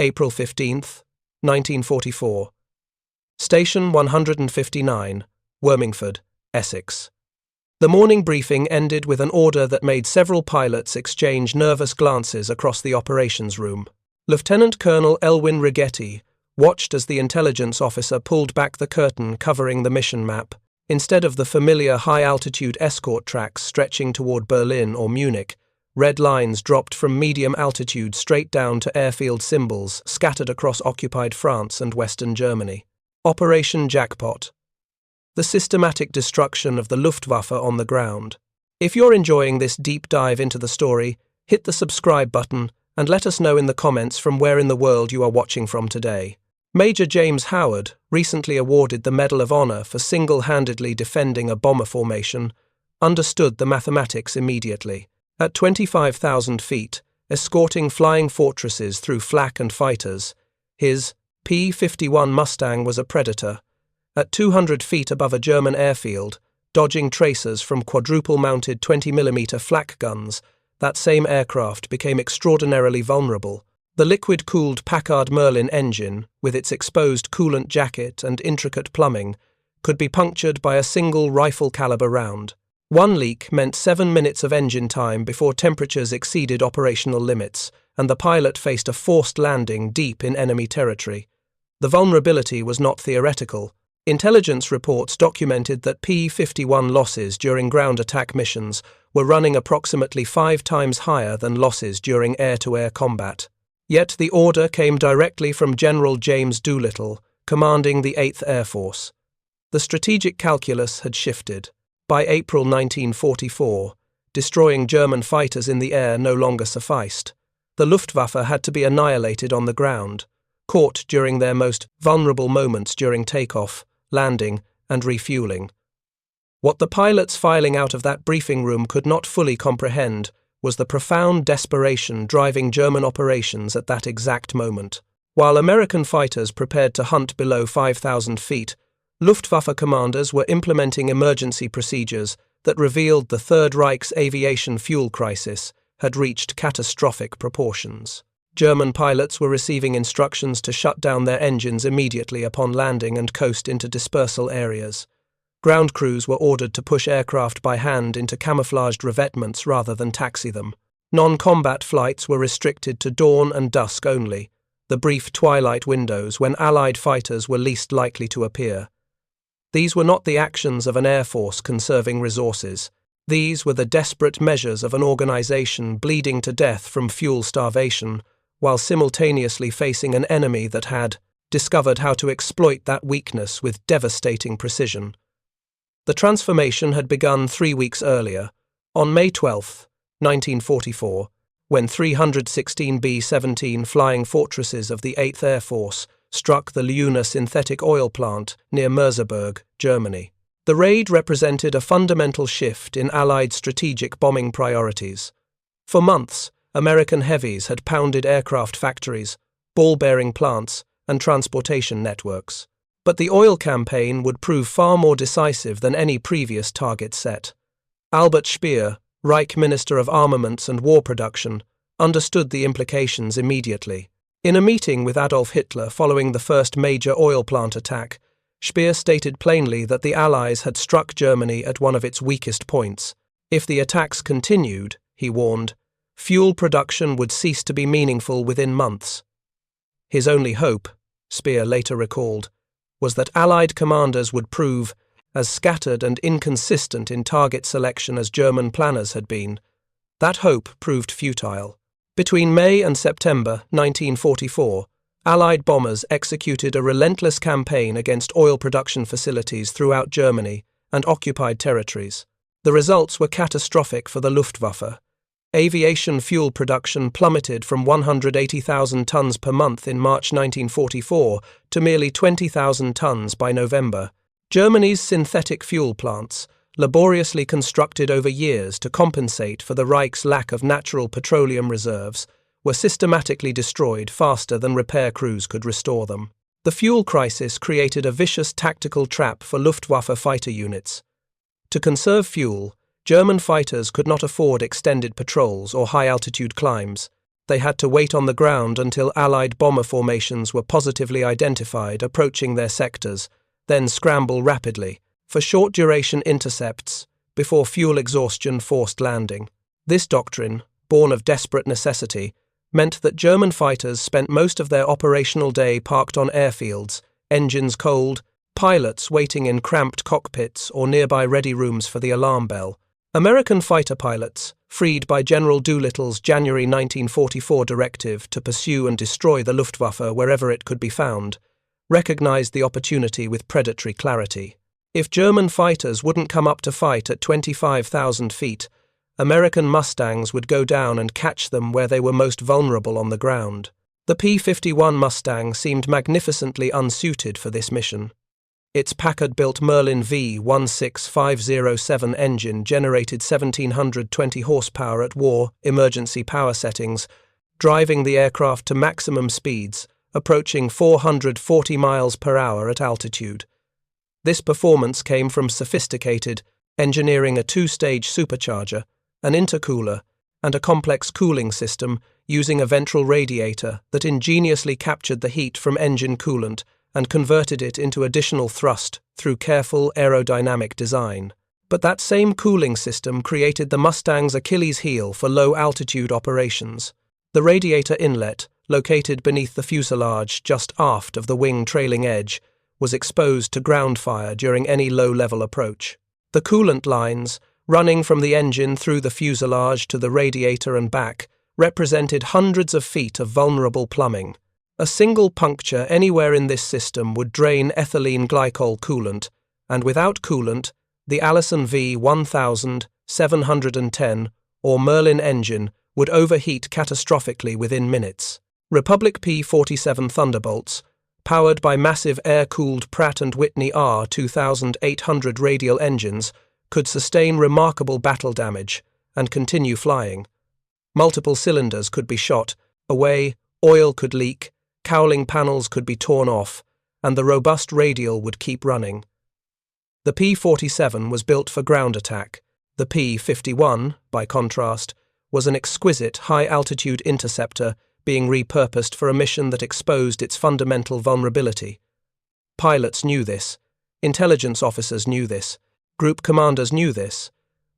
April 15th, 1944. Station 159, Wormingford, Essex. The morning briefing ended with an order that made several pilots exchange nervous glances across the operations room. Lieutenant Colonel Elwyn Righetti watched as the intelligence officer pulled back the curtain covering the mission map. Instead of the familiar high-altitude escort tracks stretching toward Berlin or Munich, red lines dropped from medium altitude straight down to airfield symbols scattered across occupied France and Western Germany. Operation Jackpot. The systematic destruction of the Luftwaffe on the ground. If you're enjoying this deep dive into the story, hit the subscribe button and let us know in the comments from where in the world you are watching from today. Major James Howard, recently awarded the Medal of Honor for single-handedly defending a bomber formation, understood the mathematics immediately. At 25,000 feet, escorting flying fortresses through flak and fighters, his P-51 Mustang was a predator. At 200 feet above a German airfield, dodging tracers from quadruple-mounted 20mm flak guns, that same aircraft became extraordinarily vulnerable. The liquid-cooled Packard Merlin engine, with its exposed coolant jacket and intricate plumbing, could be punctured by a single rifle-caliber round. One leak meant 7 minutes of engine time before temperatures exceeded operational limits, and the pilot faced a forced landing deep in enemy territory. The vulnerability was not theoretical. Intelligence reports documented that P-51 losses during ground attack missions were running approximately 5 times higher than losses during air-to-air combat. Yet the order came directly from General James Doolittle, commanding the 8th Air Force. The strategic calculus had shifted. By April 1944, destroying German fighters in the air no longer sufficed. The Luftwaffe had to be annihilated on the ground, caught during their most vulnerable moments during takeoff, landing, and refueling. What the pilots filing out of that briefing room could not fully comprehend was the profound desperation driving German operations at that exact moment. While American fighters prepared to hunt below 5,000 feet, Luftwaffe commanders were implementing emergency procedures that revealed the Third Reich's aviation fuel crisis had reached catastrophic proportions. German pilots were receiving instructions to shut down their engines immediately upon landing and coast into dispersal areas. Ground crews were ordered to push aircraft by hand into camouflaged revetments rather than taxi them. Non-combat flights were restricted to dawn and dusk only, the brief twilight windows when Allied fighters were least likely to appear. These were not the actions of an air force conserving resources. These were the desperate measures of an organization bleeding to death from fuel starvation, while simultaneously facing an enemy that had discovered how to exploit that weakness with devastating precision. The transformation had begun 3 weeks earlier, on May 12, 1944, when 316 B-17 flying fortresses of the 8th Air Force struck the Leuna synthetic oil plant near Merseburg, Germany. The raid represented a fundamental shift in Allied strategic bombing priorities. For months, American heavies had pounded aircraft factories, ball-bearing plants, and transportation networks. But the oil campaign would prove far more decisive than any previous target set. Albert Speer, Reich Minister of Armaments and War Production, understood the implications immediately. In a meeting with Adolf Hitler following the first major oil plant attack, Speer stated plainly that the Allies had struck Germany at one of its weakest points. If the attacks continued, he warned, fuel production would cease to be meaningful within months. His only hope, Speer later recalled, was that Allied commanders would prove as scattered and inconsistent in target selection as German planners had been. That hope proved futile. Between May and September 1944, Allied bombers executed a relentless campaign against oil production facilities throughout Germany and occupied territories. The results were catastrophic for the Luftwaffe. Aviation fuel production plummeted from 180,000 tons per month in March 1944 to merely 20,000 tons by November. Germany's synthetic fuel plants, laboriously constructed over years to compensate for the Reich's lack of natural petroleum reserves, were systematically destroyed faster than repair crews could restore them. The fuel crisis created a vicious tactical trap for Luftwaffe fighter units. To conserve fuel, German fighters could not afford extended patrols or high-altitude climbs. They had to wait on the ground until Allied bomber formations were positively identified approaching their sectors, then scramble rapidly for short-duration intercepts before fuel exhaustion forced landing. This doctrine, born of desperate necessity, meant that German fighters spent most of their operational day parked on airfields, engines cold, pilots waiting in cramped cockpits or nearby ready rooms for the alarm bell. American fighter pilots, freed by General Doolittle's January 1944 directive to pursue and destroy the Luftwaffe wherever it could be found, recognized the opportunity with predatory clarity. If German fighters wouldn't come up to fight at 25,000 feet, American Mustangs would go down and catch them where they were most vulnerable on the ground. The P-51 Mustang seemed magnificently unsuited for this mission. Its Packard-built Merlin V16507 engine generated 1,720 horsepower at war emergency power settings, driving the aircraft to maximum speeds, approaching 440 miles per hour at altitude. This performance came from sophisticated engineering, a two-stage supercharger, an intercooler, and a complex cooling system using a ventral radiator that ingeniously captured the heat from engine coolant and converted it into additional thrust through careful aerodynamic design. But that same cooling system created the Mustang's Achilles heel for low-altitude operations. The radiator inlet, located beneath the fuselage just aft of the wing trailing edge, was exposed to ground fire during any low-level approach. The coolant lines, running from the engine through the fuselage to the radiator and back, represented hundreds of feet of vulnerable plumbing. A single puncture anywhere in this system would drain ethylene glycol coolant, and without coolant, the Allison V1710 or Merlin engine would overheat catastrophically within minutes. Republic P-47 Thunderbolts, powered by massive air-cooled Pratt & Whitney R2800 radial engines, could sustain remarkable battle damage and continue flying. Multiple cylinders could be shot away, oil could leak, cowling panels could be torn off, and the robust radial would keep running. The P-47 was built for ground attack. The P-51, by contrast, was an exquisite high-altitude interceptor being repurposed for a mission that exposed its fundamental vulnerability. Pilots knew this. Intelligence officers knew this. Group commanders knew this.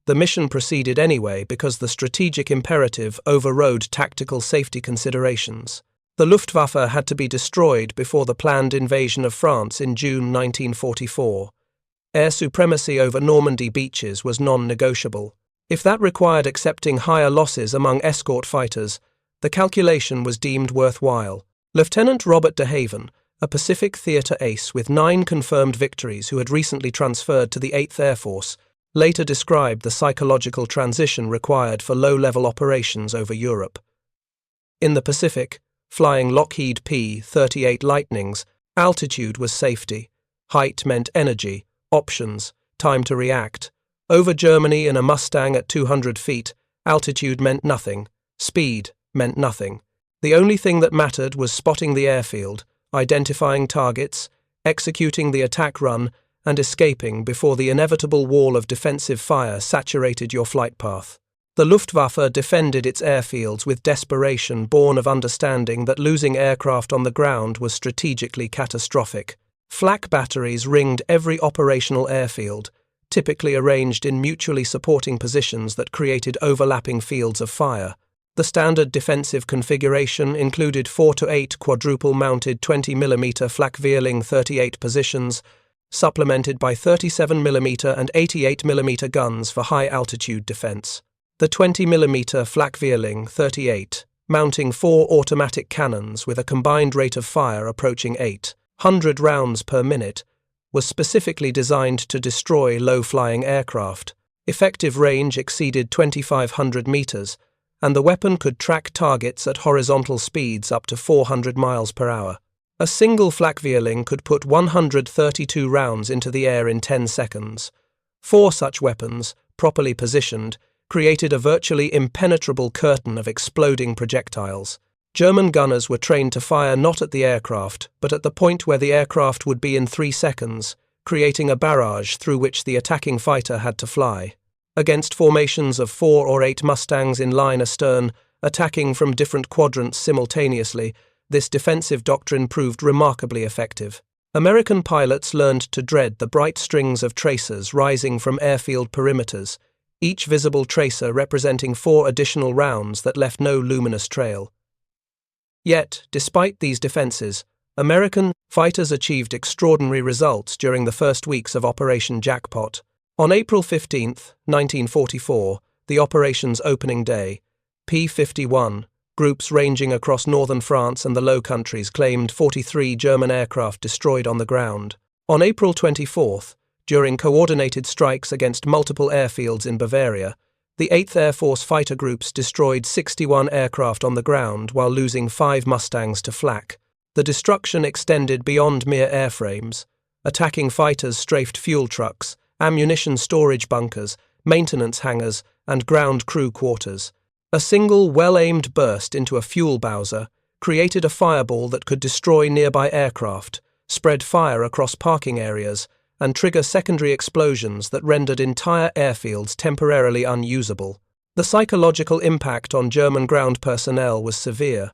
The mission proceeded anyway because the strategic imperative overrode tactical safety considerations. The Luftwaffe had to be destroyed before the planned invasion of France in June 1944. Air supremacy over Normandy beaches was non-negotiable. If that required accepting higher losses among escort fighters, the calculation was deemed worthwhile. Lieutenant Robert de Haven, a Pacific theater ace with 9 confirmed victories who had recently transferred to the 8th Air Force, later described the psychological transition required for low-level operations over Europe. In the Pacific, flying Lockheed P-38 Lightnings, altitude was safety. Height meant energy, options, time to react. Over Germany in a Mustang at 200 feet, altitude meant nothing. Speed meant nothing. The only thing that mattered was spotting the airfield, identifying targets, executing the attack run, and escaping before the inevitable wall of defensive fire saturated your flight path. The Luftwaffe defended its airfields with desperation born of understanding that losing aircraft on the ground was strategically catastrophic. Flak batteries ringed every operational airfield, typically arranged in mutually supporting positions that created overlapping fields of fire. The standard defensive configuration included 4 to 8 quadruple-mounted 20mm flak Refueling 38 positions, supplemented by 37mm and 88mm guns for high-altitude defense. The 20mm flak Refueling 38, mounting 4 automatic cannons with a combined rate of fire approaching 800 rounds per minute, was specifically designed to destroy low-flying aircraft. Effective range exceeded 2,500 meters, and the weapon could track targets at horizontal speeds up to 400 miles per hour. A single flak Refueling could put 132 rounds into the air in 10 seconds. 4 such weapons, properly positioned, created a virtually impenetrable curtain of exploding projectiles. German gunners were trained to fire not at the aircraft, but at the point where the aircraft would be in 3 seconds, creating a barrage through which the attacking fighter had to fly. Against formations of 4 or 8 Mustangs in line astern, attacking from different quadrants simultaneously. This defensive doctrine proved remarkably effective. American pilots learned to dread the bright strings of tracers rising from airfield perimeters, each visible tracer representing 4 additional rounds that left no luminous trail. Yet, despite these defenses, American fighters achieved extraordinary results during the first weeks of Operation Jackpot. On April 15, 1944, the operation's opening day, P-51 groups ranging across northern France and the Low Countries claimed 43 German aircraft destroyed on the ground. On April 24, during coordinated strikes against multiple airfields in Bavaria, the 8th Air Force fighter groups destroyed 61 aircraft on the ground while losing 5 Mustangs to flak. The destruction extended beyond mere airframes. Attacking fighters strafed fuel trucks, ammunition storage bunkers, maintenance hangars, and ground crew quarters. A single well-aimed burst into a fuel bowser created a fireball that could destroy nearby aircraft, spread fire across parking areas, and trigger secondary explosions that rendered entire airfields temporarily unusable. The psychological impact on German ground personnel was severe.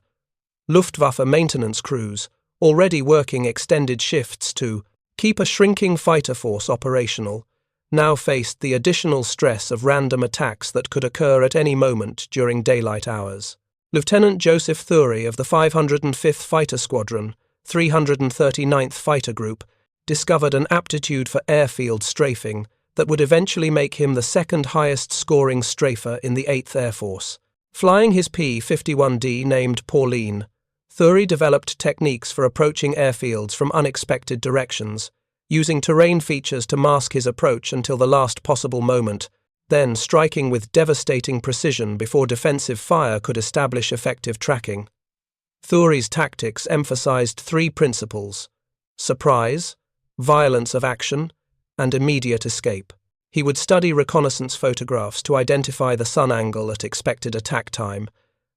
Luftwaffe maintenance crews, already working extended shifts to keep a shrinking fighter force operational, now faced the additional stress of random attacks that could occur at any moment during daylight hours. Lieutenant Joseph Thury of the 505th Fighter Squadron, 339th Fighter Group, discovered an aptitude for airfield strafing that would eventually make him the second highest scoring strafer in the 8th Air Force. Flying his P-51D named Pauline, Thury developed techniques for approaching airfields from unexpected directions, using terrain features to mask his approach until the last possible moment, then striking with devastating precision before defensive fire could establish effective tracking. Thury's tactics emphasized 3 principles: surprise, violence of action, and immediate escape. He would study reconnaissance photographs to identify the sun angle at expected attack time,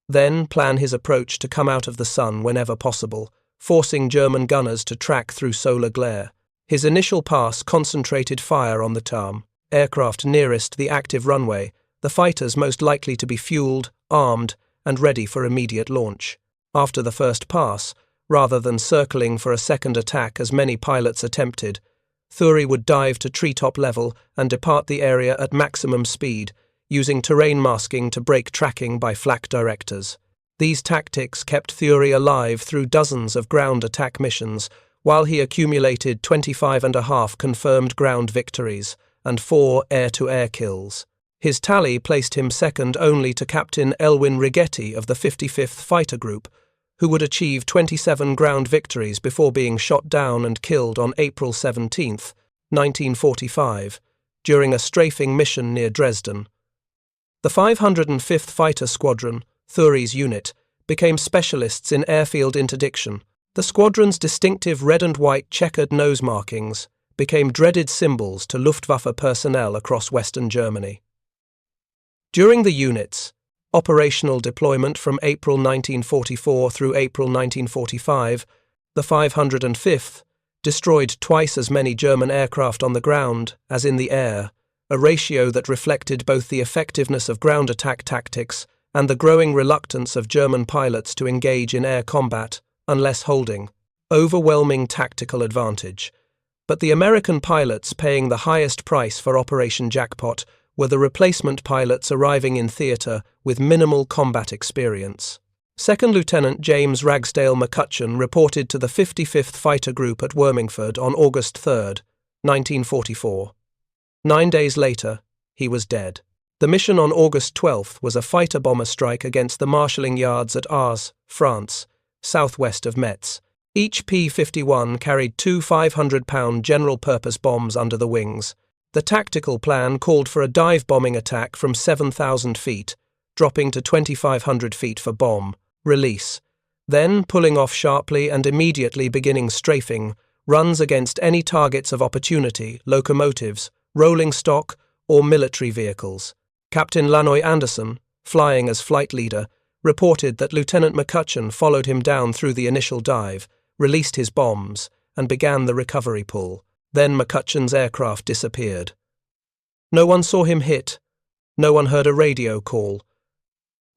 then plan his approach to come out of the sun whenever possible, forcing German gunners to track through solar glare. His initial pass concentrated fire on the tarm, aircraft nearest the active runway, the fighters most likely to be fueled, armed, and ready for immediate launch. After the first pass, rather than circling for a second attack as many pilots attempted, Thury would dive to treetop level and depart the area at maximum speed, using terrain masking to break tracking by flak directors. These tactics kept Thury alive through dozens of ground attack missions, while he accumulated 25.5 confirmed ground victories and 4 air-to-air kills. His tally placed him second only to Captain Elwyn Righetti of the 55th Fighter Group, who would achieve 27 ground victories before being shot down and killed on April 17, 1945, during a strafing mission near Dresden. The 505th Fighter Squadron, Thury's unit, became specialists in airfield interdiction. The squadron's distinctive red and white checkered nose markings became dreaded symbols to Luftwaffe personnel across Western Germany. During the unit's operational deployment from April 1944 through April 1945, the 505th destroyed twice as many German aircraft on the ground as in the air, a ratio that reflected both the effectiveness of ground attack tactics and the growing reluctance of German pilots to engage in air combat unless holding overwhelming tactical advantage. But the American pilots paying the highest price for Operation Jackpot were the replacement pilots arriving in theatre with minimal combat experience. Second Lieutenant James Ragsdale McCutcheon reported to the 55th Fighter Group at Wormingford on August 3, 1944. 9 days later, he was dead. The mission on August 12 was a fighter-bomber strike against the marshalling yards at Ars, France, southwest of Metz. Each P-51 carried 2 500-pound general-purpose bombs under the wings. The tactical plan called for a dive-bombing attack from 7,000 feet, dropping to 2,500 feet for bomb, release, then pulling off sharply and immediately beginning strafing, runs against any targets of opportunity, locomotives, rolling stock, or military vehicles. Captain Lanoy Anderson, flying as flight leader, reported that Lieutenant McCutcheon followed him down through the initial dive, released his bombs, and began the recovery pull. Then McCutcheon's aircraft disappeared. No one saw him hit. No one heard a radio call.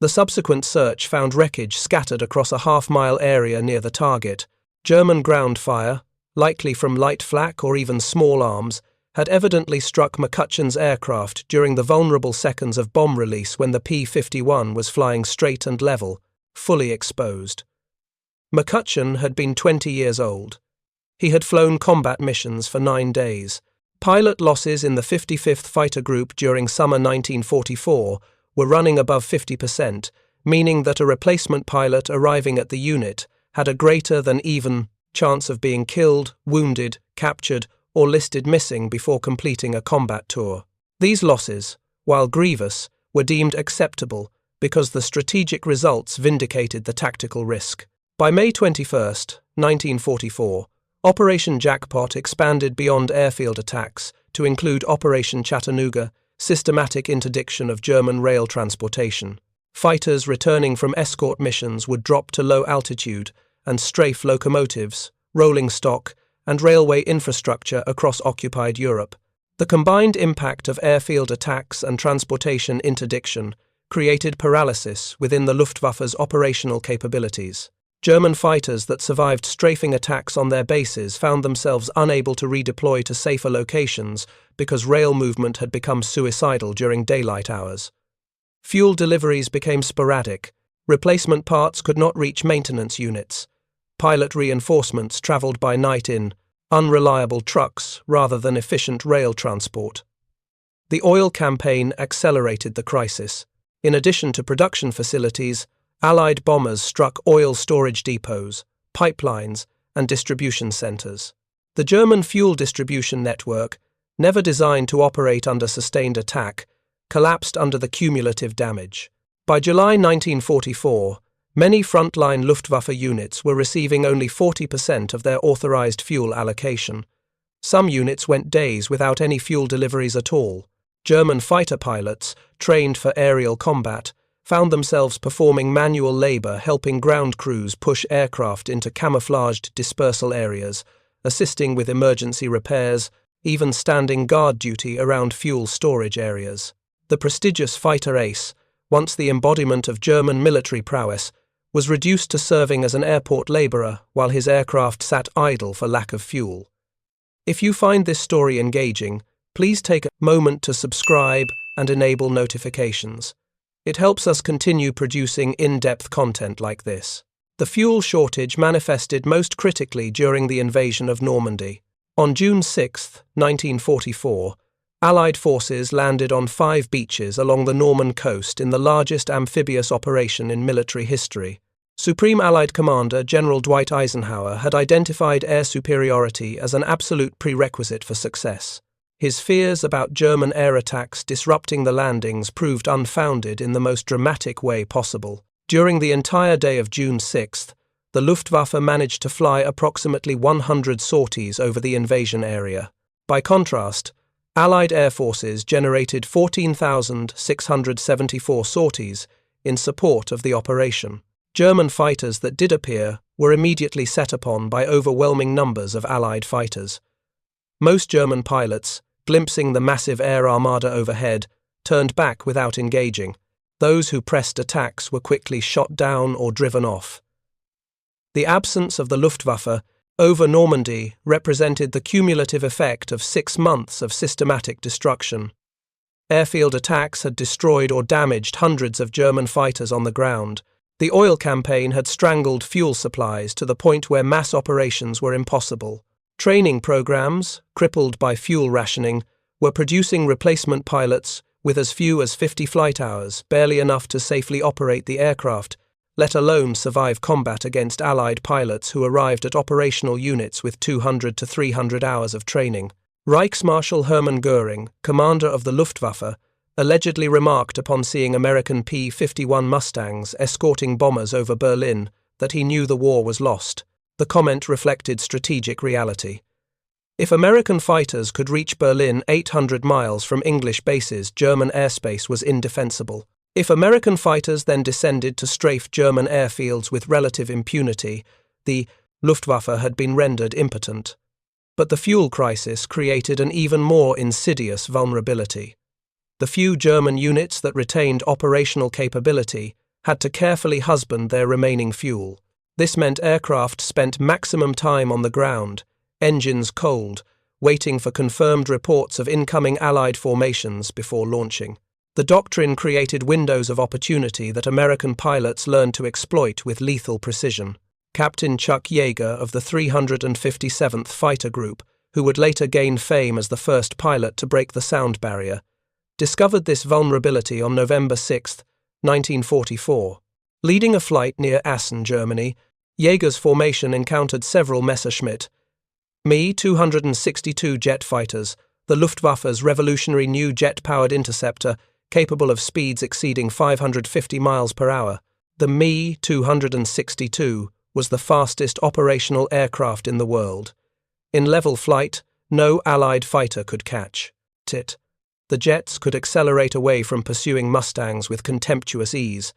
The subsequent search found wreckage scattered across a half-mile area near the target. German ground fire, likely from light flak or even small arms, had evidently struck McCutcheon's aircraft during the vulnerable seconds of bomb release when the P-51 was flying straight and level, fully exposed. McCutcheon had been 20 years old. He had flown combat missions for 9 days. Pilot losses in the 55th Fighter Group during summer 1944 were running above 50%, meaning that a replacement pilot arriving at the unit had a greater than even chance of being killed, wounded, captured, or listed missing before completing a combat tour. These losses, while grievous, were deemed acceptable because the strategic results vindicated the tactical risk. By May 21, 1944, Operation Jackpot expanded beyond airfield attacks to include Operation Chattanooga, systematic interdiction of German rail transportation. Fighters returning from escort missions would drop to low altitude and strafe locomotives, rolling stock, and railway infrastructure across occupied Europe. The combined impact of airfield attacks and transportation interdiction created paralysis within the Luftwaffe's operational capabilities. German fighters that survived strafing attacks on their bases found themselves unable to redeploy to safer locations because rail movement had become suicidal during daylight hours. Fuel deliveries became sporadic. Replacement parts could not reach maintenance units. Pilot reinforcements traveled by night in unreliable trucks rather than efficient rail transport. The oil campaign accelerated the crisis. In addition to production facilities, Allied bombers struck oil storage depots, pipelines, and distribution centers. The German fuel distribution network, never designed to operate under sustained attack, collapsed under the cumulative damage. By July 1944, many frontline Luftwaffe units were receiving only 40% of their authorized fuel allocation. Some units went days without any fuel deliveries at all. German fighter pilots, trained for aerial combat, found themselves performing manual labor helping ground crews push aircraft into camouflaged dispersal areas, assisting with emergency repairs, even standing guard duty around fuel storage areas. The prestigious fighter ace, once the embodiment of German military prowess, was reduced to serving as an airport laborer while his aircraft sat idle for lack of fuel. If you find this story engaging, please take a moment to subscribe and enable notifications. It helps us continue producing in-depth content like this. The fuel shortage manifested most critically during the invasion of Normandy. On June 6, 1944, Allied forces landed on 5 beaches along the Norman coast in the largest amphibious operation in military history. Supreme Allied Commander General Dwight Eisenhower had identified air superiority as an absolute prerequisite for success. His fears about German air attacks disrupting the landings proved unfounded in the most dramatic way possible. During the entire day of June 6, the Luftwaffe managed to fly approximately 100 sorties over the invasion area. By contrast, Allied air forces generated 14,674 sorties in support of the operation. German fighters that did appear were immediately set upon by overwhelming numbers of Allied fighters. Most German pilots, glimpsing the massive air armada overhead, turned back without engaging. Those who pressed attacks were quickly shot down or driven off. The absence of the Luftwaffe over Normandy represented the cumulative effect of 6 months of systematic destruction. Airfield attacks had destroyed or damaged hundreds of German fighters on the ground. The oil campaign had strangled fuel supplies to the point where mass operations were impossible. Training programs, crippled by fuel rationing, were producing replacement pilots with as few as 50 flight hours, barely enough to safely operate the aircraft, let alone survive combat against Allied pilots who arrived at operational units with 200 to 300 hours of training. Reichsmarschall Hermann Göring, commander of the Luftwaffe, allegedly remarked upon seeing American P-51 Mustangs escorting bombers over Berlin that he knew the war was lost. The comment reflected strategic reality. If American fighters could reach Berlin 800 miles from English bases, German airspace was indefensible. If American fighters then descended to strafe German airfields with relative impunity, the Luftwaffe had been rendered impotent. But the fuel crisis created an even more insidious vulnerability. The few German units that retained operational capability had to carefully husband their remaining fuel. This meant aircraft spent maximum time on the ground, engines cold, waiting for confirmed reports of incoming Allied formations before launching. The doctrine created windows of opportunity that American pilots learned to exploit with lethal precision. Captain Chuck Yeager of the 357th Fighter Group, who would later gain fame as the first pilot to break the sound barrier, discovered this vulnerability on November 6, 1944. Leading a flight near Essen, Germany, Yeager's formation encountered several Messerschmitt Me-262 jet fighters, the Luftwaffe's revolutionary new jet-powered interceptor capable of speeds exceeding 550 miles per hour. The Me-262 was the fastest operational aircraft in the world. In level flight, no Allied fighter could catch it. The jets could accelerate away from pursuing Mustangs with contemptuous ease,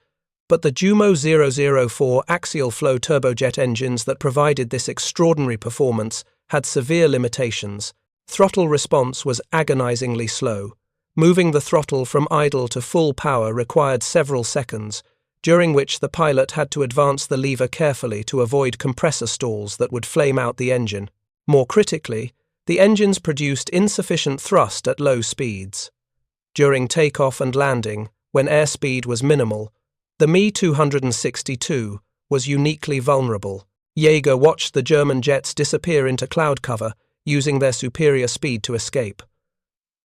but the Jumo 004 axial flow turbojet engines that provided this extraordinary performance had severe limitations. Throttle response was agonizingly slow. Moving the throttle from idle to full power required several seconds, during which the pilot had to advance the lever carefully to avoid compressor stalls that would flame out the engine. More critically, the engines produced insufficient thrust at low speeds. During takeoff and landing, when airspeed was minimal, the Me-262 was uniquely vulnerable. Yeager watched the German jets disappear into cloud cover, using their superior speed to escape.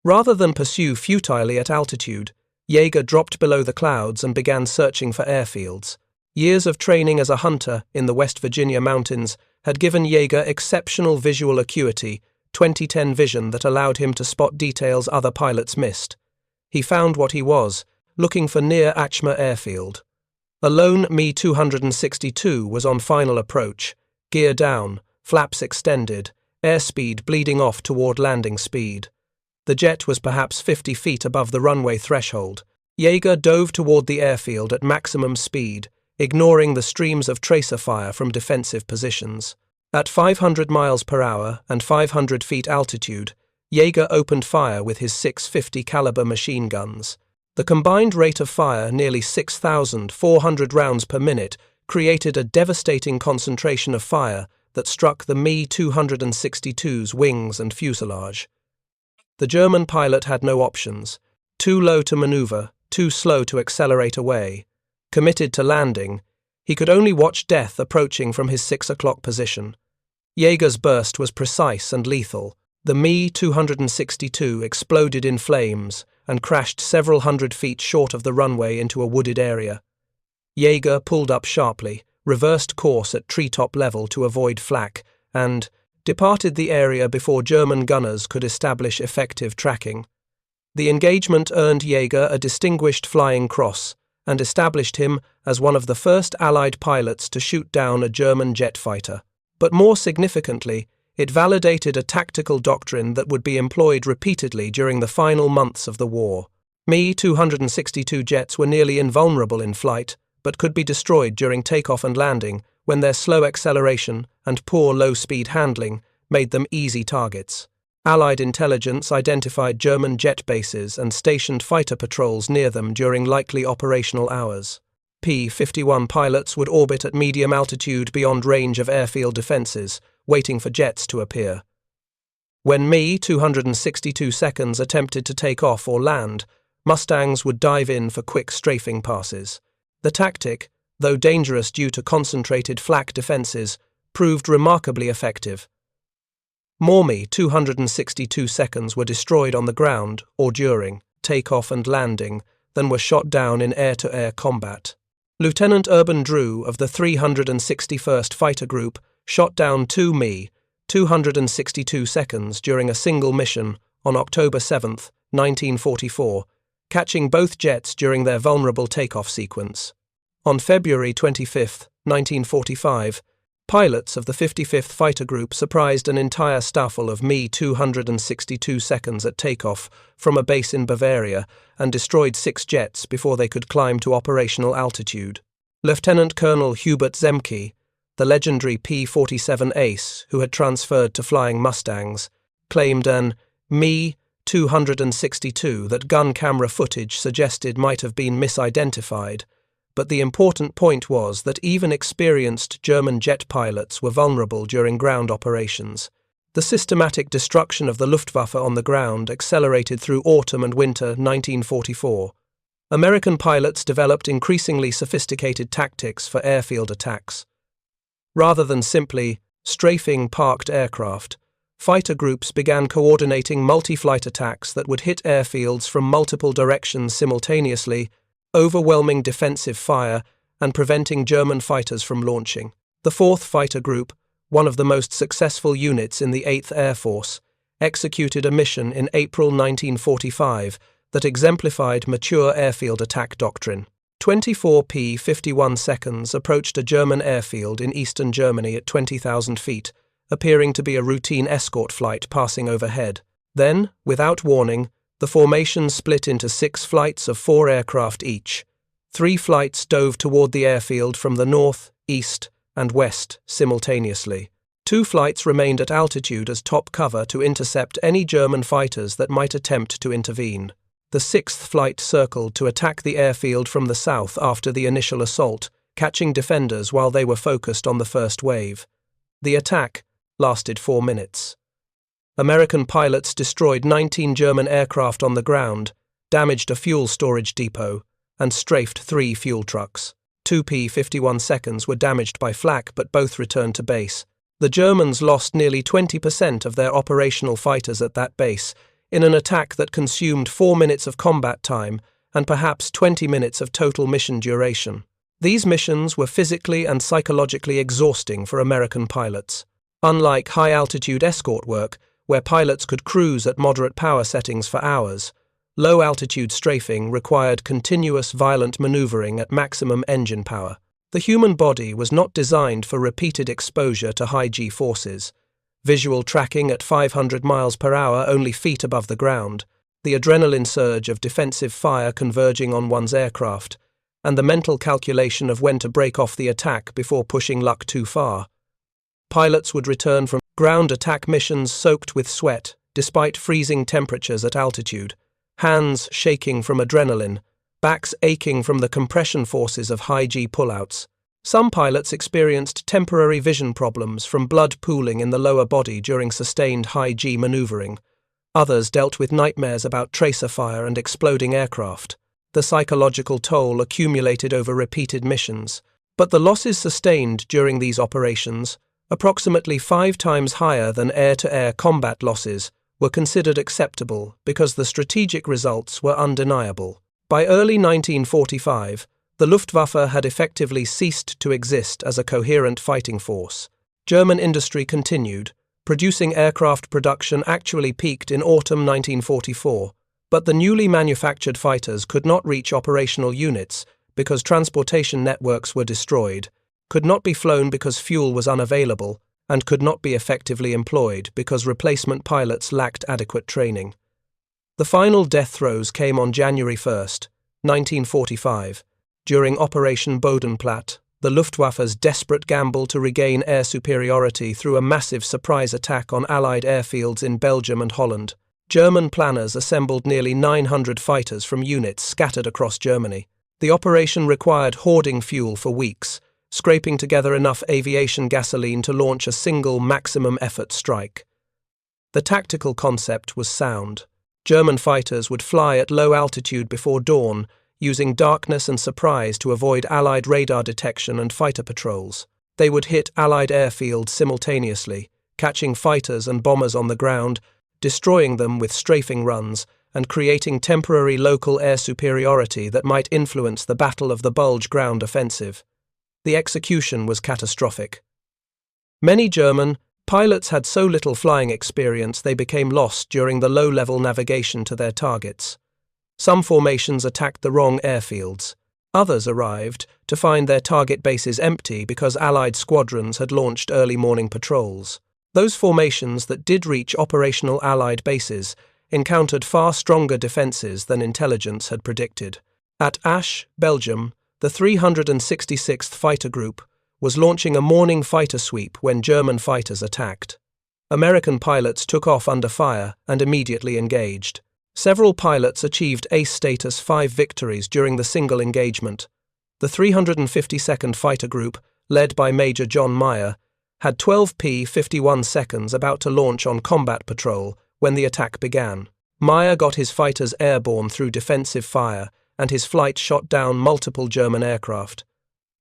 Rather than pursue futilely at altitude, Yeager dropped below the clouds and began searching for airfields. Years of training as a hunter in the West Virginia mountains had given Yeager exceptional visual acuity, 2010 vision that allowed him to spot details other pilots missed. He found what he was, looking for near Achmer Airfield. A lone Me-262 was on final approach, gear down, flaps extended, airspeed bleeding off toward landing speed. The jet was perhaps 50 feet above the runway threshold. Yeager dove toward the airfield at maximum speed, ignoring the streams of tracer fire from defensive positions. At 500 miles per hour and 500 feet altitude, Yeager opened fire with his 650 caliber machine guns. The combined rate of fire, nearly 6,400 rounds per minute, created a devastating concentration of fire that struck the Me-262's wings and fuselage. The German pilot had no options. Too low to maneuver, too slow to accelerate away. Committed to landing, he could only watch death approaching from his 6 o'clock position. Yeager's burst was precise and lethal. The Me-262 exploded in flames and crashed several hundred feet short of the runway into a wooded area. Yeager pulled up sharply, reversed course at treetop level to avoid flak, and departed the area before German gunners could establish effective tracking. The engagement earned Yeager a Distinguished Flying Cross and established him as one of the first Allied pilots to shoot down a German jet fighter. But more significantly, it validated a tactical doctrine that would be employed repeatedly during the final months of the war. Me-262 jets were nearly invulnerable in flight, but could be destroyed during takeoff and landing when their slow acceleration and poor low-speed handling made them easy targets. Allied intelligence identified German jet bases and stationed fighter patrols near them during likely operational hours. P-51 pilots would orbit at medium altitude beyond range of airfield defenses, waiting for jets to appear. When Me-262 seconds attempted to take off or land, Mustangs would dive in for quick strafing passes. The tactic, though dangerous due to concentrated flak defenses, proved remarkably effective. More Me-262 seconds were destroyed on the ground or during takeoff and landing than were shot down in air-to-air combat. Lieutenant Urban Drew of the 361st Fighter Group shot down 2 Me-262 seconds during a single mission on October 7, 1944, catching both jets during their vulnerable takeoff sequence. On February 25, 1945, pilots of the 55th Fighter Group surprised an entire staffel of Me-262 seconds at takeoff from a base in Bavaria and destroyed 6 jets before they could climb to operational altitude. Lieutenant Colonel Hubert Zemke, the legendary P-47 ace who had transferred to flying Mustangs, claimed an Me-262 that gun camera footage suggested might have been misidentified, but the important point was that even experienced German jet pilots were vulnerable during ground operations. The systematic destruction of the Luftwaffe on the ground accelerated through autumn and winter 1944. American pilots developed increasingly sophisticated tactics for airfield attacks. Rather than simply strafing parked aircraft, fighter groups began coordinating multi-flight attacks that would hit airfields from multiple directions simultaneously, overwhelming defensive fire and preventing German fighters from launching. The 4th Fighter Group, one of the most successful units in the 8th Air Force, executed a mission in April 1945 that exemplified mature airfield attack doctrine. 24 P-51 seconds approached a German airfield in eastern Germany at 20,000 feet, appearing to be a routine escort flight passing overhead. Then, without warning, the formation split into 6 flights of 4 aircraft each. 3 flights dove toward the airfield from the north, east, and west simultaneously. 2 flights remained at altitude as top cover to intercept any German fighters that might attempt to intervene. The 6th flight circled to attack the airfield from the south after the initial assault, catching defenders while they were focused on the first wave. The attack lasted 4 minutes. American pilots destroyed 19 German aircraft on the ground, damaged a fuel storage depot, and strafed 3 fuel trucks. 2 P-51 seconds were damaged by flak, but both returned to base. The Germans lost nearly 20% of their operational fighters at that base, in an attack that consumed 4 minutes of combat time and perhaps 20 minutes of total mission duration. These missions were physically and psychologically exhausting for American pilots. Unlike high-altitude escort work, where pilots could cruise at moderate power settings for hours, low-altitude strafing required continuous violent maneuvering at maximum engine power. The human body was not designed for repeated exposure to high G-forces. Visual tracking at 500 miles per hour only feet above the ground, the adrenaline surge of defensive fire converging on one's aircraft, and the mental calculation of when to break off the attack before pushing luck too far. Pilots would return from ground attack missions soaked with sweat, despite freezing temperatures at altitude, hands shaking from adrenaline, backs aching from the compression forces of high-G pullouts. Some pilots experienced temporary vision problems from blood pooling in the lower body during sustained high-G maneuvering. Others dealt with nightmares about tracer fire and exploding aircraft. The psychological toll accumulated over repeated missions, but the losses sustained during these operations, approximately 5 times higher than air-to-air combat losses, were considered acceptable because the strategic results were undeniable. By early 1945, the Luftwaffe had effectively ceased to exist as a coherent fighting force. German industry continued. Producing aircraft production actually peaked in autumn 1944, but the newly manufactured fighters could not reach operational units because transportation networks were destroyed, could not be flown because fuel was unavailable, and could not be effectively employed because replacement pilots lacked adequate training. The final death throes came on January 1, 1945, during Operation Bodenplatte, the Luftwaffe's desperate gamble to regain air superiority through a massive surprise attack on Allied airfields in Belgium and Holland. German planners assembled nearly 900 fighters from units scattered across Germany. The operation required hoarding fuel for weeks, scraping together enough aviation gasoline to launch a single maximum effort strike. The tactical concept was sound. German fighters would fly at low altitude before dawn, using darkness and surprise to avoid Allied radar detection and fighter patrols. They would hit Allied airfields simultaneously, catching fighters and bombers on the ground, destroying them with strafing runs, and creating temporary local air superiority that might influence the Battle of the Bulge ground offensive. The execution was catastrophic. Many German pilots had so little flying experience they became lost during the low-level navigation to their targets. Some formations attacked the wrong airfields. Others arrived to find their target bases empty because Allied squadrons had launched early morning patrols. Those formations that did reach operational Allied bases encountered far stronger defences than intelligence had predicted. At Asch, Belgium, the 366th Fighter Group was launching a morning fighter sweep when German fighters attacked. American pilots took off under fire and immediately engaged. Several pilots achieved ace status 5 victories during the single engagement. The 352nd Fighter Group, led by Major John Meyer, had 12 P-51 seconds about to launch on combat patrol when the attack began. Meyer got his fighters airborne through defensive fire, and his flight shot down multiple German aircraft.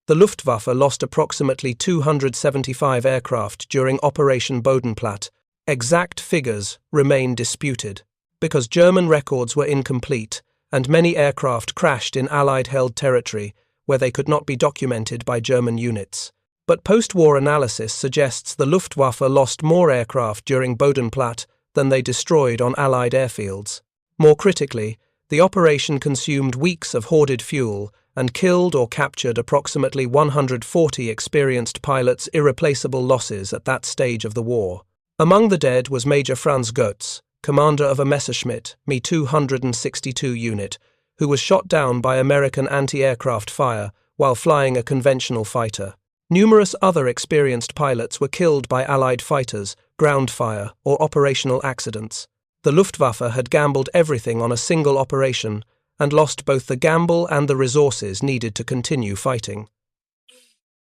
The Luftwaffe lost approximately 275 aircraft during Operation Bodenplatte. Exact figures remain disputed, because German records were incomplete, and many aircraft crashed in Allied-held territory where they could not be documented by German units. But post-war analysis suggests the Luftwaffe lost more aircraft during Bodenplatte than they destroyed on Allied airfields. More critically, the operation consumed weeks of hoarded fuel and killed or captured approximately 140 experienced pilots' irreplaceable losses at that stage of the war. Among the dead was Major Franz Goetz, commander of a Messerschmitt Me-262 unit, who was shot down by American anti-aircraft fire while flying a conventional fighter. Numerous other experienced pilots were killed by Allied fighters, ground fire, or operational accidents. The Luftwaffe had gambled everything on a single operation and lost both the gamble and the resources needed to continue fighting.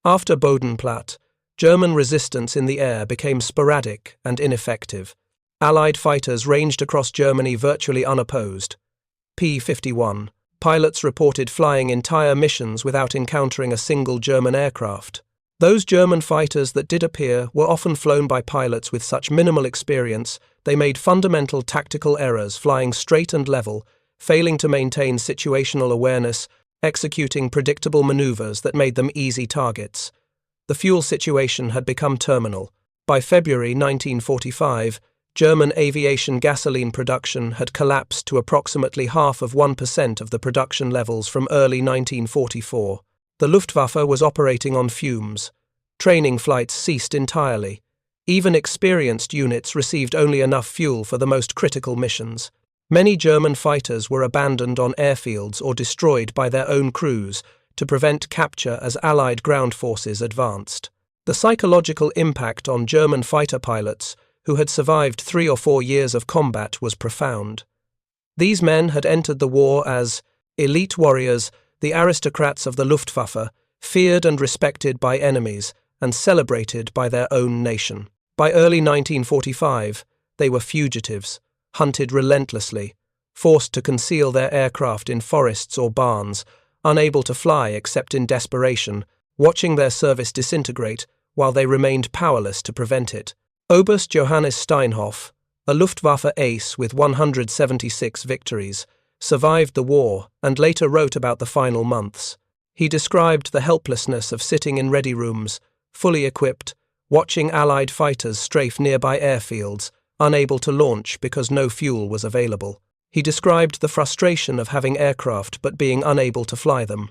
After Bodenplatte, German resistance in the air became sporadic and ineffective. Allied fighters ranged across Germany virtually unopposed. P-51 pilots reported flying entire missions without encountering a single German aircraft. Those German fighters that did appear were often flown by pilots with such minimal experience they made fundamental tactical errors flying straight and level, failing to maintain situational awareness, executing predictable maneuvers that made them easy targets. The fuel situation had become terminal. By February 1945, German aviation gasoline production had collapsed to approximately 0.5% of the production levels from early 1944. The Luftwaffe was operating on fumes. Training flights ceased entirely. Even experienced units received only enough fuel for the most critical missions. Many German fighters were abandoned on airfields or destroyed by their own crews to prevent capture as Allied ground forces advanced. The psychological impact on German fighter pilots who had survived 3 or 4 years of combat was profound. These men had entered the war as elite warriors, the aristocrats of the Luftwaffe, feared and respected by enemies and celebrated by their own nation. By early 1945, they were fugitives, hunted relentlessly, forced to conceal their aircraft in forests or barns, unable to fly except in desperation, watching their service disintegrate while they remained powerless to prevent it. Oberst Johannes Steinhoff, a Luftwaffe ace with 176 victories, survived the war and later wrote about the final months. He described the helplessness of sitting in ready rooms, fully equipped, watching Allied fighters strafe nearby airfields, unable to launch because no fuel was available. He described the frustration of having aircraft but being unable to fly them.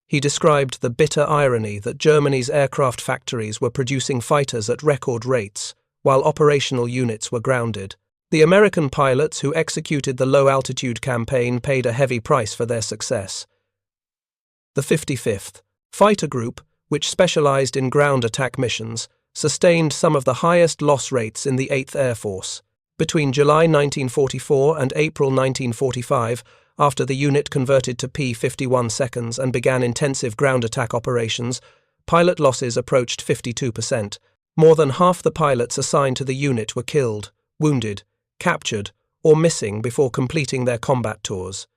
He described the bitter irony that Germany's aircraft factories were producing fighters at record rates, while operational units were grounded. The American pilots who executed the low-altitude campaign paid a heavy price for their success. The 55th Fighter Group, which specialized in ground attack missions, sustained some of the highest loss rates in the 8th Air Force. Between July 1944 and April 1945, after the unit converted to P-51 seconds and began intensive ground attack operations, pilot losses approached 52%. More than half the pilots assigned to the unit were killed, wounded, captured, or missing before completing their combat tours.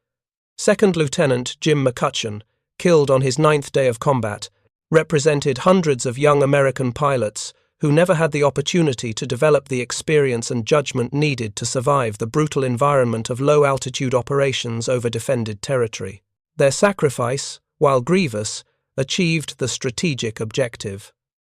Second Lieutenant Jim McCutcheon, killed on his 9th day of combat, represented hundreds of young American pilots who never had the opportunity to develop the experience and judgment needed to survive the brutal environment of low-altitude operations over defended territory. Their sacrifice, while grievous, achieved the strategic objective.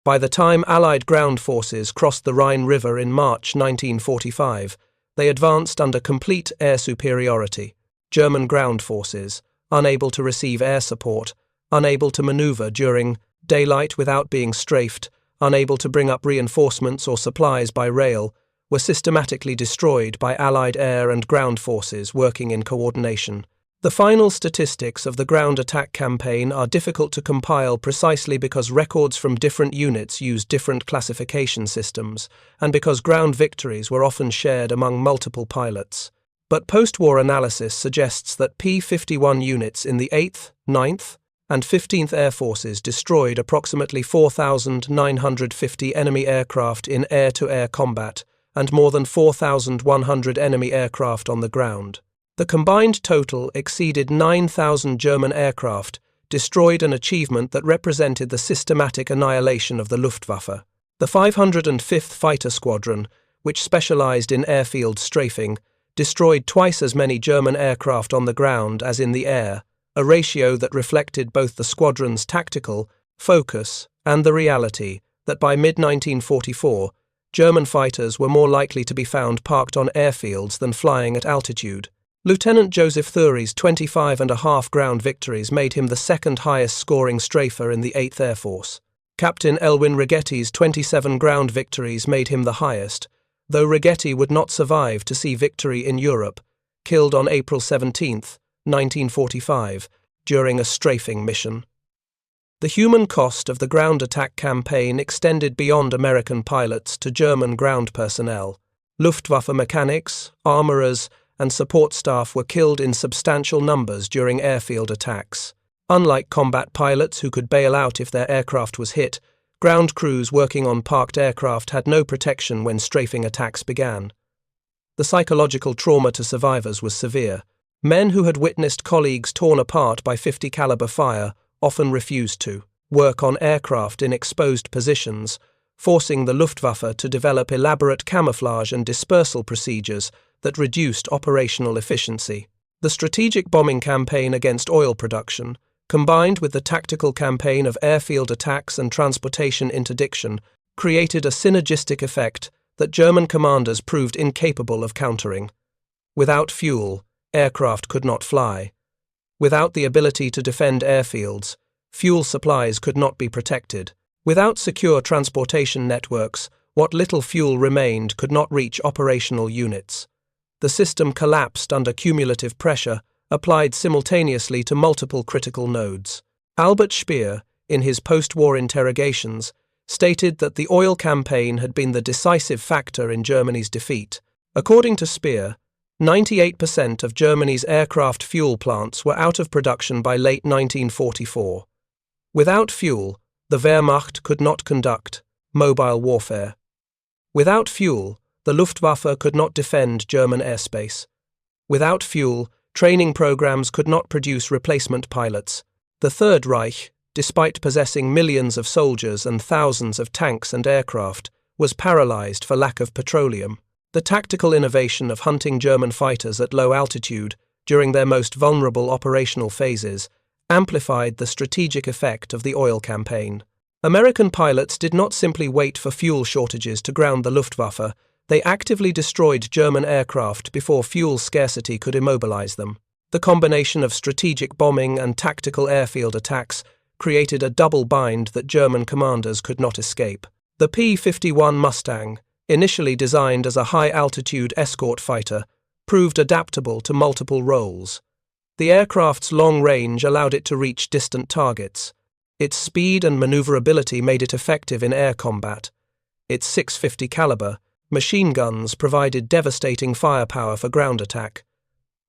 By the time Allied ground forces crossed the Rhine River in March 1945, they advanced under complete air superiority. German ground forces, unable to receive air support, unable to maneuver during daylight without being strafed, unable to bring up reinforcements or supplies by rail, were systematically destroyed by Allied air and ground forces working in coordination. The final statistics of the ground attack campaign are difficult to compile precisely because records from different units use different classification systems, and because ground victories were often shared among multiple pilots. But post-war analysis suggests that P-51 units in the 8th, 9th, and 15th Air Forces destroyed approximately 4,950 enemy aircraft in air-to-air combat and more than 4,100 enemy aircraft on the ground. The combined total exceeded 9,000 German aircraft, destroyed, an achievement that represented the systematic annihilation of the Luftwaffe. The 505th Fighter Squadron, which specialized in airfield strafing, destroyed twice as many German aircraft on the ground as in the air, a ratio that reflected both the squadron's tactical focus and the reality that by mid-1944, German fighters were more likely to be found parked on airfields than flying at altitude. Lieutenant Joseph Thury's 25.5 ground victories made him the second highest scoring strafer in the 8th Air Force. Captain Elwyn Righetti's 27 ground victories made him the highest, though Righetti would not survive to see victory in Europe, killed on April 17, 1945, during a strafing mission. The human cost of the ground attack campaign extended beyond American pilots to German ground personnel. Luftwaffe mechanics, armourers, and support staff were killed in substantial numbers during airfield attacks. Unlike combat pilots who could bail out if their aircraft was hit, ground crews working on parked aircraft had no protection when strafing attacks began. The psychological trauma to survivors was severe. Men who had witnessed colleagues torn apart by 50 caliber fire often refused to work on aircraft in exposed positions, forcing the Luftwaffe to develop elaborate camouflage and dispersal procedures that reduced operational efficiency. The strategic bombing campaign against oil production, combined with the tactical campaign of airfield attacks and transportation interdiction, created a synergistic effect that German commanders proved incapable of countering. Without fuel, aircraft could not fly. Without the ability to defend airfields, fuel supplies could not be protected. Without secure transportation networks, what little fuel remained could not reach operational units. The system collapsed under cumulative pressure, applied simultaneously to multiple critical nodes. Albert Speer, in his post-war interrogations, stated that the oil campaign had been the decisive factor in Germany's defeat. According to Speer, 98% of Germany's aircraft fuel plants were out of production by late 1944. Without fuel, the Wehrmacht could not conduct mobile warfare. Without fuel, the Luftwaffe could not defend German airspace. Without fuel, training programs could not produce replacement pilots. The Third Reich, despite possessing millions of soldiers and thousands of tanks and aircraft, was paralyzed for lack of petroleum. The tactical innovation of hunting German fighters at low altitude during their most vulnerable operational phases amplified the strategic effect of the oil campaign. American pilots did not simply wait for fuel shortages to ground the Luftwaffe, they actively destroyed German aircraft before fuel scarcity could immobilize them. The combination of strategic bombing and tactical airfield attacks created a double bind that German commanders could not escape. The P-51 Mustang, initially designed as a high-altitude escort fighter, proved adaptable to multiple roles. The aircraft's long range allowed it to reach distant targets. Its speed and maneuverability made it effective in air combat. Its .650 caliber machine guns provided devastating firepower for ground attack.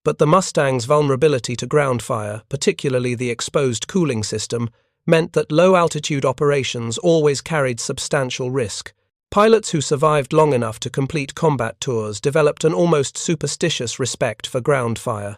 But the Mustang's vulnerability to ground fire, particularly the exposed cooling system, meant that low-altitude operations always carried substantial risk. Pilots who survived long enough to complete combat tours developed an almost superstitious respect for ground fire.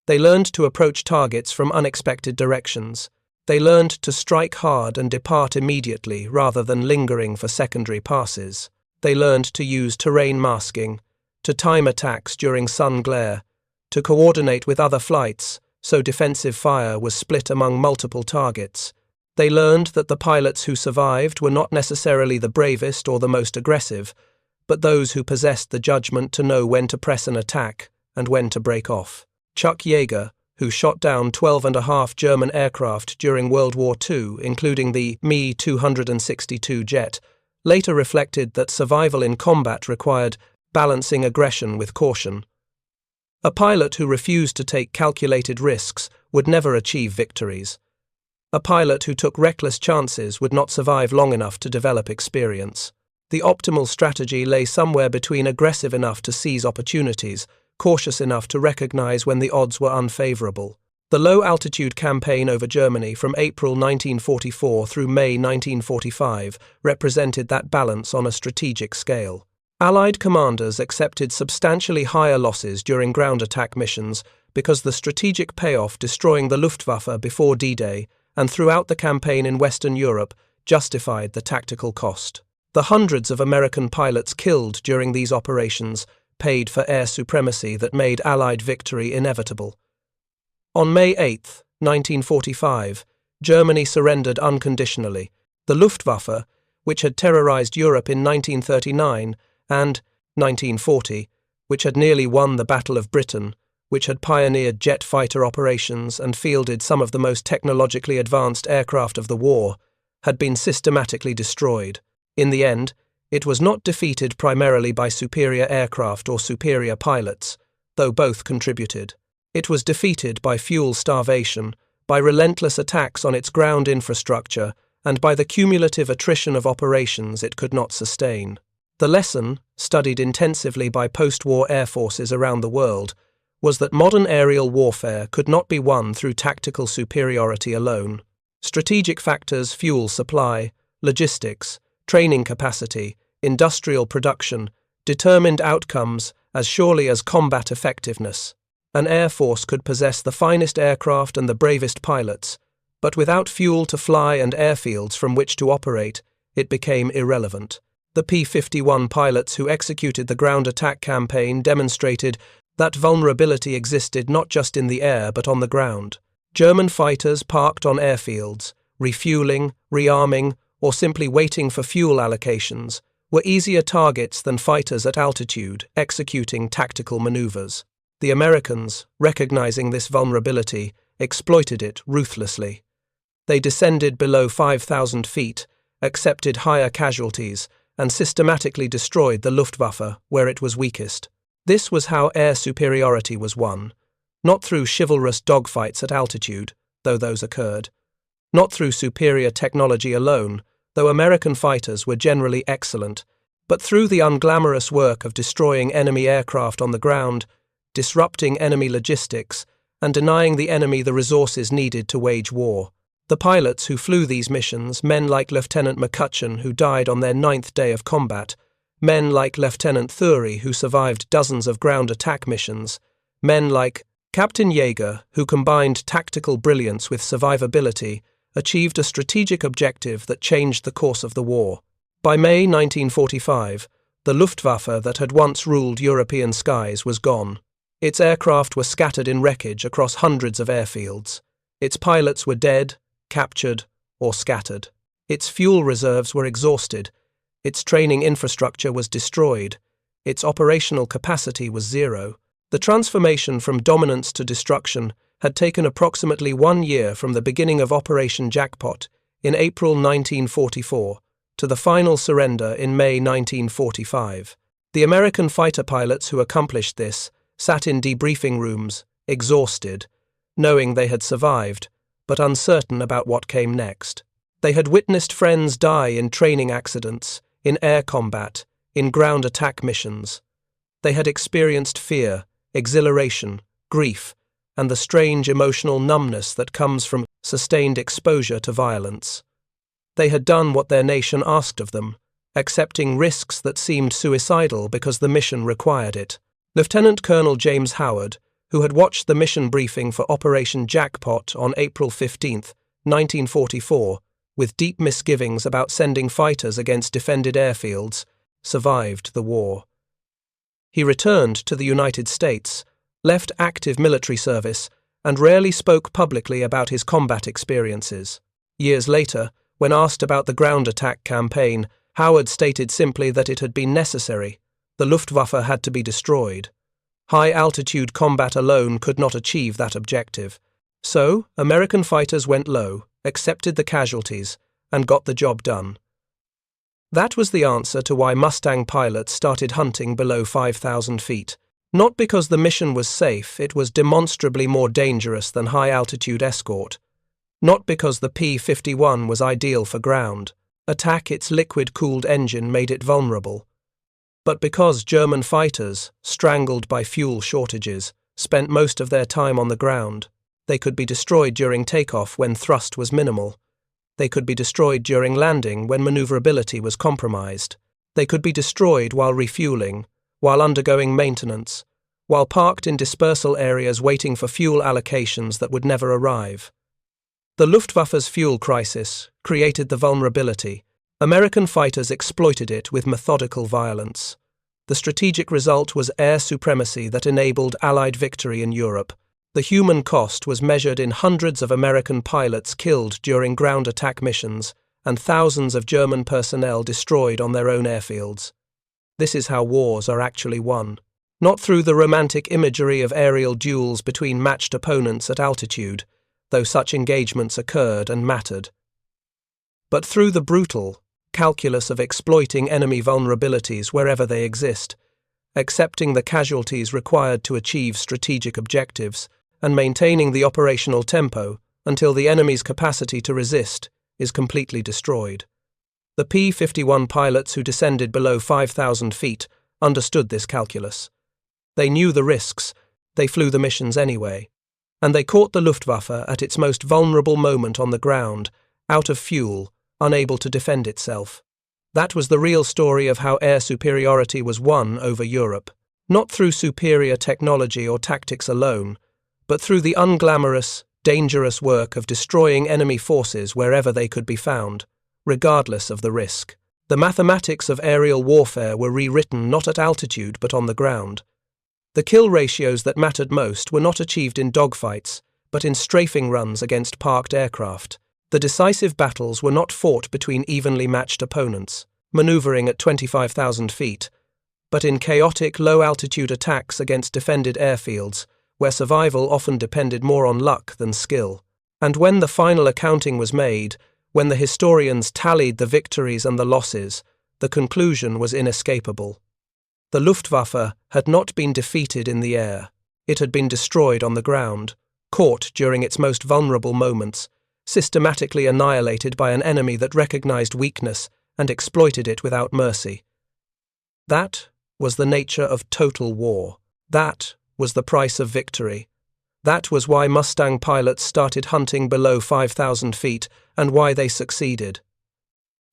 They learned to approach targets from unexpected directions. They learned to strike hard and depart immediately rather than lingering for secondary passes. They learned to use terrain masking, to time attacks during sun glare, to coordinate with other flights so defensive fire was split among multiple targets. They learned that the pilots who survived were not necessarily the bravest or the most aggressive, but those who possessed the judgment to know when to press an attack and when to break off. Chuck Yeager, who shot down 12.5 German aircraft during World War II, including the Me-262 jet, later reflected that survival in combat required balancing aggression with caution. A pilot who refused to take calculated risks would never achieve victories. A pilot who took reckless chances would not survive long enough to develop experience. The optimal strategy lay somewhere between aggressive enough to seize opportunities, cautious enough to recognize when the odds were unfavorable. The low-altitude campaign over Germany from April 1944 through May 1945 represented that balance on a strategic scale. Allied commanders accepted substantially higher losses during ground attack missions because the strategic payoff destroying the Luftwaffe before D-Day and throughout the campaign in Western Europe justified the tactical cost. The hundreds of American pilots killed during these operations paid for air supremacy that made Allied victory inevitable. On May 8, 1945, Germany surrendered unconditionally. The Luftwaffe, which had terrorized Europe in 1939 and 1940, which had nearly won the Battle of Britain, which had pioneered jet fighter operations and fielded some of the most technologically advanced aircraft of the war, had been systematically destroyed. In the end, it was not defeated primarily by superior aircraft or superior pilots, though both contributed. It was defeated by fuel starvation, by relentless attacks on its ground infrastructure, and by the cumulative attrition of operations it could not sustain. The lesson, studied intensively by post-war air forces around the world, was that modern aerial warfare could not be won through tactical superiority alone. Strategic factors, fuel supply, logistics, training capacity, industrial production, determined outcomes as surely as combat effectiveness. An air force could possess the finest aircraft and the bravest pilots, but without fuel to fly and airfields from which to operate, it became irrelevant. The P-51 pilots who executed the ground attack campaign demonstrated that vulnerability existed not just in the air but on the ground. German fighters parked on airfields, refueling, rearming, or simply waiting for fuel allocations, were easier targets than fighters at altitude executing tactical maneuvers. The Americans, recognizing this vulnerability, exploited it ruthlessly. They descended below 5,000 feet, accepted higher casualties, and systematically destroyed the Luftwaffe where it was weakest. This was how air superiority was won, not through chivalrous dogfights at altitude, though those occurred, not through superior technology alone, though American fighters were generally excellent, but through the unglamorous work of destroying enemy aircraft on the ground, disrupting enemy logistics, and denying the enemy the resources needed to wage war. The pilots who flew these missions, men like Lieutenant McCutcheon, who died on their 9th day of combat, men like Lieutenant Thury, who survived dozens of ground attack missions, men like Captain Yeager, who combined tactical brilliance with survivability, achieved a strategic objective that changed the course of the war. By May 1945, the Luftwaffe that had once ruled European skies was gone. Its aircraft were scattered in wreckage across hundreds of airfields. Its pilots were dead, captured, or scattered. Its fuel reserves were exhausted. Its training infrastructure was destroyed. Its operational capacity was zero. The transformation from dominance to destruction had taken approximately 1 year from the beginning of Operation Jackpot in April 1944 to the final surrender in May 1945. The American fighter pilots who accomplished this sat in debriefing rooms, exhausted, knowing they had survived, but uncertain about what came next. They had witnessed friends die in training accidents, in air combat, in ground attack missions. They had experienced fear, exhilaration, grief, and the strange emotional numbness that comes from sustained exposure to violence. They had done what their nation asked of them, accepting risks that seemed suicidal because the mission required it. Lieutenant Colonel James Howard, who had watched the mission briefing for Operation Jackpot on April 15, 1944, with deep misgivings about sending fighters against defended airfields, survived the war. He returned to the United States, left active military service, and rarely spoke publicly about his combat experiences. Years later, when asked about the ground attack campaign, Howard stated simply that it had been necessary. The Luftwaffe had to be destroyed. High-altitude combat alone could not achieve that objective. So, American fighters went low, accepted the casualties, and got the job done. That was the answer to why Mustang pilots started hunting below 5,000 feet. Not because the mission was safe, it was demonstrably more dangerous than high-altitude escort. Not because the P-51 was ideal for ground attack, its liquid-cooled engine made it vulnerable. But because German fighters, strangled by fuel shortages, spent most of their time on the ground. They could be destroyed during takeoff when thrust was minimal. They could be destroyed during landing when maneuverability was compromised. They could be destroyed while refueling, while undergoing maintenance, while parked in dispersal areas waiting for fuel allocations that would never arrive. The Luftwaffe's fuel crisis created the vulnerability. American fighters exploited it with methodical violence. The strategic result was air supremacy that enabled Allied victory in Europe. The human cost was measured in hundreds of American pilots killed during ground attack missions and thousands of German personnel destroyed on their own airfields. This is how wars are actually won. Not through the romantic imagery of aerial duels between matched opponents at altitude, though such engagements occurred and mattered, but through the brutal calculus of exploiting enemy vulnerabilities wherever they exist, accepting the casualties required to achieve strategic objectives, and maintaining the operational tempo until the enemy's capacity to resist is completely destroyed. The P-51 pilots who descended below 5,000 feet understood this calculus. They knew the risks, they flew the missions anyway, and they caught the Luftwaffe at its most vulnerable moment on the ground, out of fuel, unable to defend itself. That was the real story of how air superiority was won over Europe, not through superior technology or tactics alone, but through the unglamorous, dangerous work of destroying enemy forces wherever they could be found, regardless of the risk. The mathematics of aerial warfare were rewritten not at altitude but on the ground. The kill ratios that mattered most were not achieved in dogfights, but in strafing runs against parked aircraft. The decisive battles were not fought between evenly matched opponents, maneuvering at 25,000 feet, but in chaotic low-altitude attacks against defended airfields, where survival often depended more on luck than skill. And when the final accounting was made, when the historians tallied the victories and the losses, the conclusion was inescapable. The Luftwaffe had not been defeated in the air. It had been destroyed on the ground, caught during its most vulnerable moments, systematically annihilated by an enemy that recognized weakness and exploited it without mercy. That was the nature of total war. That was the price of victory. That was why Mustang pilots started hunting below 5,000 feet and why they succeeded.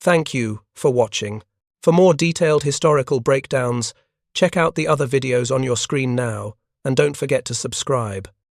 Thank you for watching. For more detailed historical breakdowns, check out the other videos on your screen now, and don't forget to subscribe.